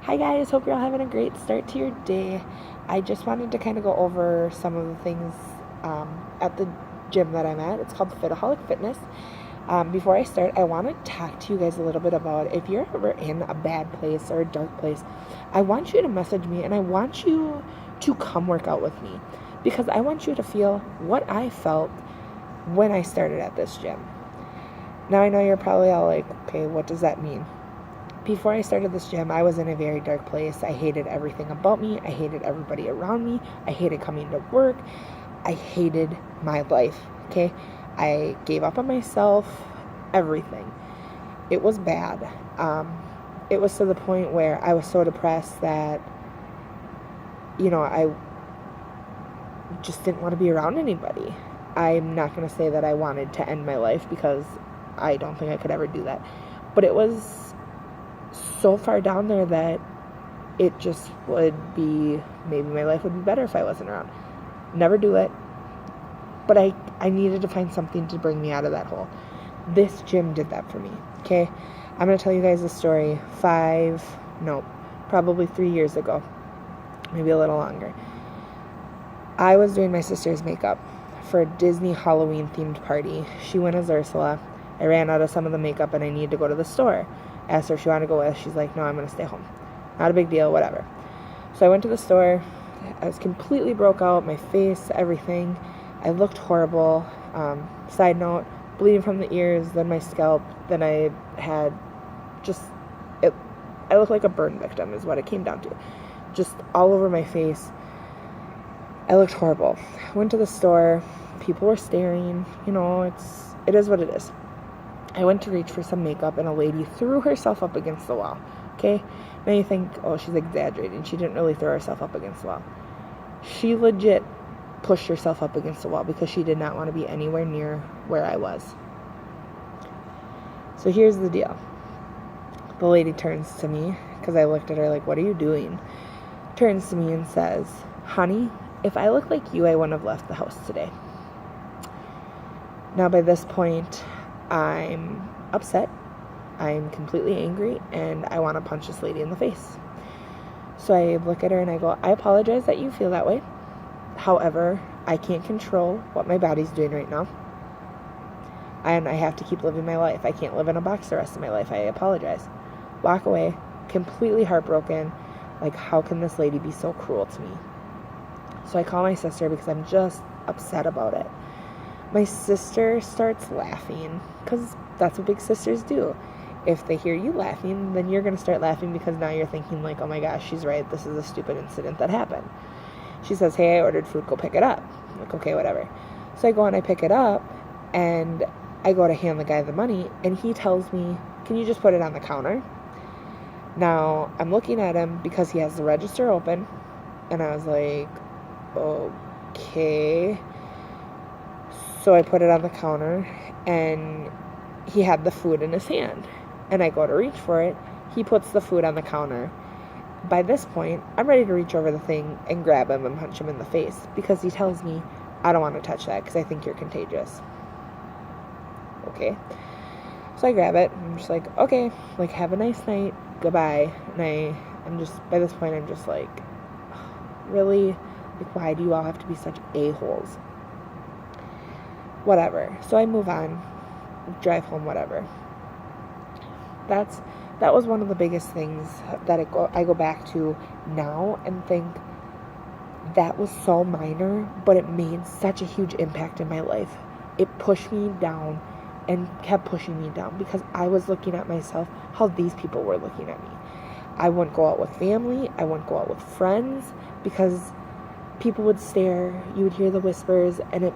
Hi guys, hope you're all having a great start to your day. I just wanted to kind of go over some of the things at the gym that I'm at. It's called Fitaholic Fitness. Before I start, I want to talk to you guys a little bit about if you're ever in a bad place or a dark place, I want you to message me and I want you to come work out with me because I want you to feel what I felt when I started at this gym. Now I know you're probably all like, okay, what does that mean? Before I started this gym, I was in a very dark place. I hated everything about me. I hated everybody around me. I hated coming to work. I hated my life, okay? I gave up on myself, everything. It was bad. It was to the point where I was so depressed that, I just didn't want to be around anybody. I'm not going to say that I wanted to end my life because I don't think I could ever do that. But it was so far down there that it just would be, maybe my life would be better if I wasn't around. Never do it. But I needed to find something to bring me out of that hole. This gym did that for me, okay? I'm going to tell you guys a story probably 3 years ago. Maybe a little longer. I was doing my sister's makeup for a Disney Halloween themed party. She went as Ursula. I ran out of some of the makeup and I needed to go to the store. Asked her if she wanted to go with. She's like, no, I'm going to stay home. Not a big deal, whatever. So I went to the store. I was completely broke out, my face, everything. I looked horrible. Side note, bleeding from the ears, then my scalp, then I had I looked like a burn victim is what it came down to. Just all over my face. I looked horrible. Went to the store. People were staring. It is what it is. I went to reach for some makeup and a lady threw herself up against the wall. Okay? Now you think, oh, she's exaggerating. She didn't really throw herself up against the wall. She legit pushed herself up against the wall because she did not want to be anywhere near where I was. So here's the deal. The lady turns to me because I looked at her like, what are you doing? Turns to me and says, honey, if I look like you, I wouldn't have left the house today. Now by this point, I'm upset, I'm completely angry, and I want to punch this lady in the face. So I look at her and I go, I apologize that you feel that way. However, I can't control what my body's doing right now. And I have to keep living my life. I can't live in a box the rest of my life. I apologize. Walk away, completely heartbroken. Like, how can this lady be so cruel to me? So I call my sister because I'm just upset about it. My sister starts laughing because that's what big sisters do. If they hear you laughing, then you're going to start laughing because now you're thinking like, oh my gosh, she's right. This is a stupid incident that happened. She says, hey, I ordered food. Go pick it up. I'm like, okay, whatever. So I go and I pick it up and I go to hand the guy the money and he tells me, can you just put it on the counter? Now I'm looking at him because he has the register open and I was like, okay. So I put it on the counter, and he had the food in his hand. And I go to reach for it. He puts the food on the counter. By this point, I'm ready to reach over the thing and grab him and punch him in the face because he tells me, I don't want to touch that because I think you're contagious. Okay. So I grab it. I'm just like, okay, like, have a nice night. Goodbye. And by this point, I'm just like, really? Like, why do you all have to be such a-holes? Whatever. So I move on, drive home, whatever. That was one of the biggest things that I go back to now and think that was so minor, but it made such a huge impact in my life. It pushed me down and kept pushing me down because I was looking at myself how these people were looking at me. I wouldn't go out with family. I wouldn't go out with friends because people would stare. You would hear the whispers, and it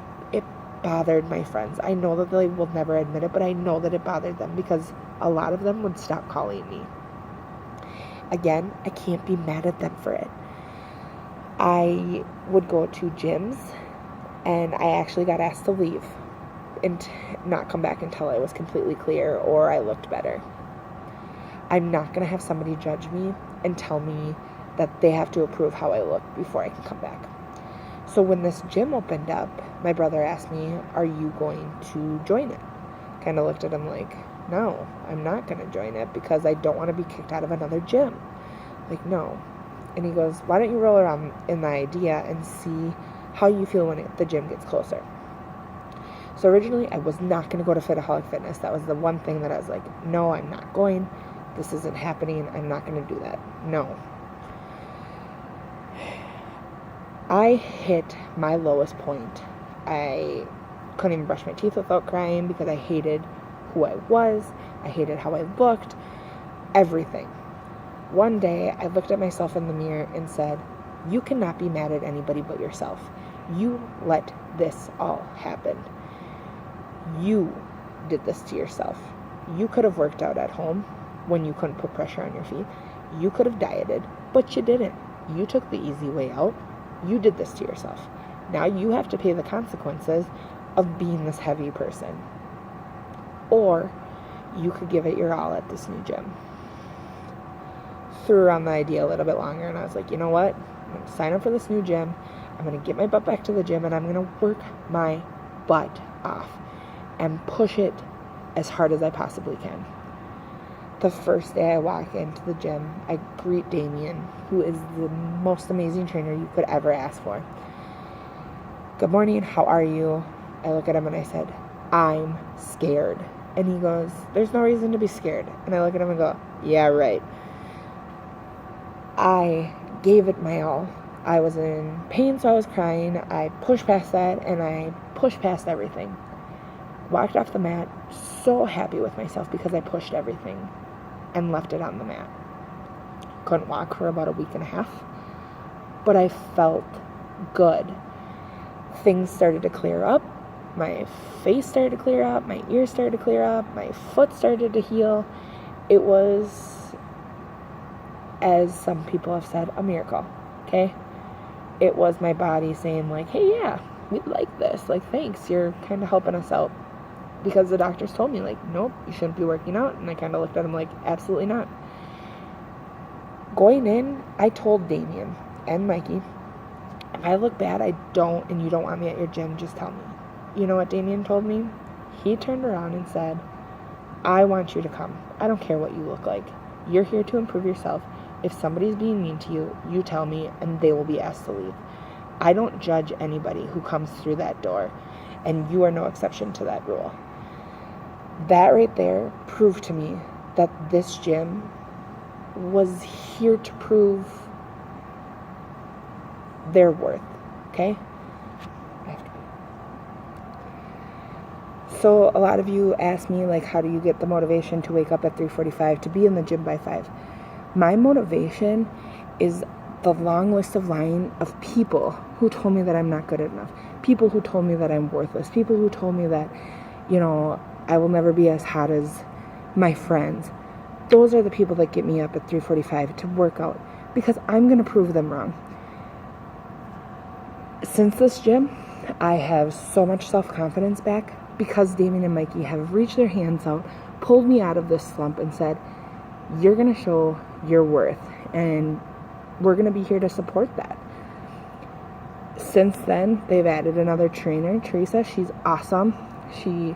bothered my friends. I know that they will never admit it, but I know that it bothered them because a lot of them would stop calling me. Again, I can't be mad at them for it. I would go to gyms and I actually got asked to leave and not come back until I was completely clear or I looked better. I'm not going to have somebody judge me and tell me that they have to approve how I look before I can come back. So when this gym opened up, my brother asked me, are you going to join it? Kind of looked at him like, no, I'm not going to join it because I don't want to be kicked out of another gym. Like, no. And he goes, why don't you roll around in the idea and see how you feel when the gym gets closer. So originally, I was not going to go to Fitaholic Fitness. That was the one thing that I was like, no, I'm not going. This isn't happening. I'm not going to do that. No. I hit my lowest point. I couldn't even brush my teeth without crying because I hated who I was. I hated how I looked. Everything. One day, I looked at myself in the mirror and said, you cannot be mad at anybody but yourself. You let this all happen. You did this to yourself. You could have worked out at home when you couldn't put pressure on your feet. You could have dieted, but you didn't. You took the easy way out. You did this to yourself. Now you have to pay the consequences of being this heavy person. Or you could give it your all at this new gym. Threw around the idea a little bit longer, and I was like, you know what? I'm going to sign up for this new gym. I'm going to get my butt back to the gym, and I'm going to work my butt off and push it as hard as I possibly can. The first day I walk into the gym, I greet Damien, who is the most amazing trainer you could ever ask for. Good morning, how are you? I look at him and I said, I'm scared. And he goes, there's no reason to be scared. And I look at him and go, yeah, right. I gave it my all. I was in pain, so I was crying. I pushed past that, and I pushed past everything. Walked off the mat, so happy with myself because I pushed everything and left it on the mat. Couldn't walk for about a week and a half, but I felt good. Things started to clear up. My face started to clear up. My ears started to clear up. My foot started to heal. It was, as some people have said, a miracle, okay? It was my body saying, like, hey, yeah, we like this. Like, thanks, you're kind of helping us out. Because the doctors told me, like, nope, you shouldn't be working out. And I kind of looked at him like, absolutely not. Going in, I told Damien and Mikey, if I look bad, and you don't want me at your gym, just tell me. You know what Damien told me? He turned around and said, I want you to come. I don't care what you look like. You're here to improve yourself. If somebody's being mean to you, you tell me, and they will be asked to leave. I don't judge anybody who comes through that door, and you are no exception to that rule. That right there proved to me that this gym was here to prove their worth, okay? So a lot of you ask me, like, how do you get the motivation to wake up at 3:45 to be in the gym by 5? My motivation is the long list of people who told me that I'm not good enough, people who told me that I'm worthless, people who told me that, you know, I will never be as hot as my friends. Those are the people that get me up at 3:45 to work out because I'm going to prove them wrong. Since this gym, I have so much self-confidence back because Damien and Mikey have reached their hands out, pulled me out of this slump and said, you're going to show your worth and we're going to be here to support that. Since then, they've added another trainer, Teresa. She's awesome. She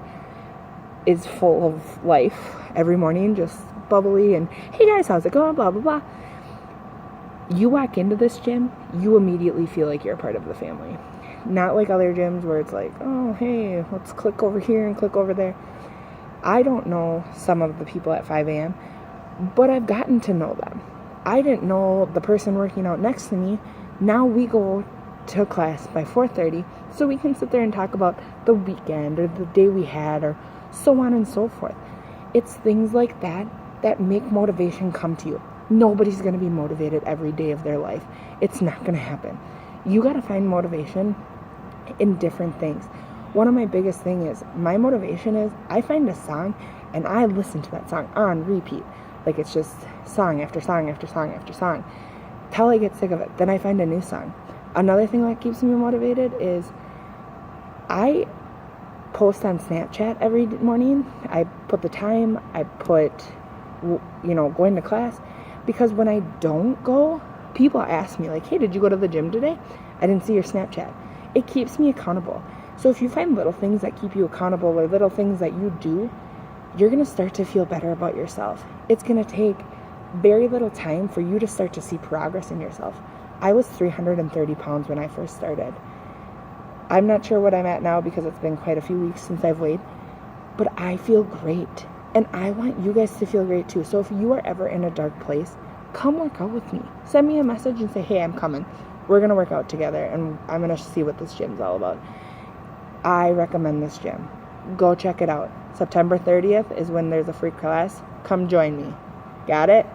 is full of life every morning, just bubbly and, hey guys, how's it going, blah, blah, blah. You walk into this gym, you immediately feel like you're a part of the family. Not like other gyms where it's like, oh, hey, let's click over here and click over there. I don't know some of the people at 5 a.m., but I've gotten to know them. I didn't know the person working out next to me. Now we go to class by 4:30 so we can sit there and talk about the weekend or the day we had or so on and so forth. It's things like that that make motivation come to you. Nobody's going to be motivated every day of their life. It's not going to happen. You got to find motivation in different things. One of my biggest things is my motivation is I find a song and I listen to that song on repeat. Like it's just song after song after song after song till I get sick of it. Then I find a new song. Another thing that keeps me motivated is I post on Snapchat every morning. I put the time, I put, going to class. Because when I don't go, people ask me like, hey, did you go to the gym today? I didn't see your Snapchat. It keeps me accountable. So if you find little things that keep you accountable or little things that you do, you're going to start to feel better about yourself. It's going to take very little time for you to start to see progress in yourself. I was 330 pounds when I first started. I'm not sure what I'm at now because it's been quite a few weeks since I've weighed, but I feel great. And I want you guys to feel great too. So if you are ever in a dark place, come work out with me. Send me a message and say, hey, I'm coming. We're going to work out together, and I'm going to see what this gym's all about. I recommend this gym. Go check it out. September 30th is when there's a free class. Come join me. Got it?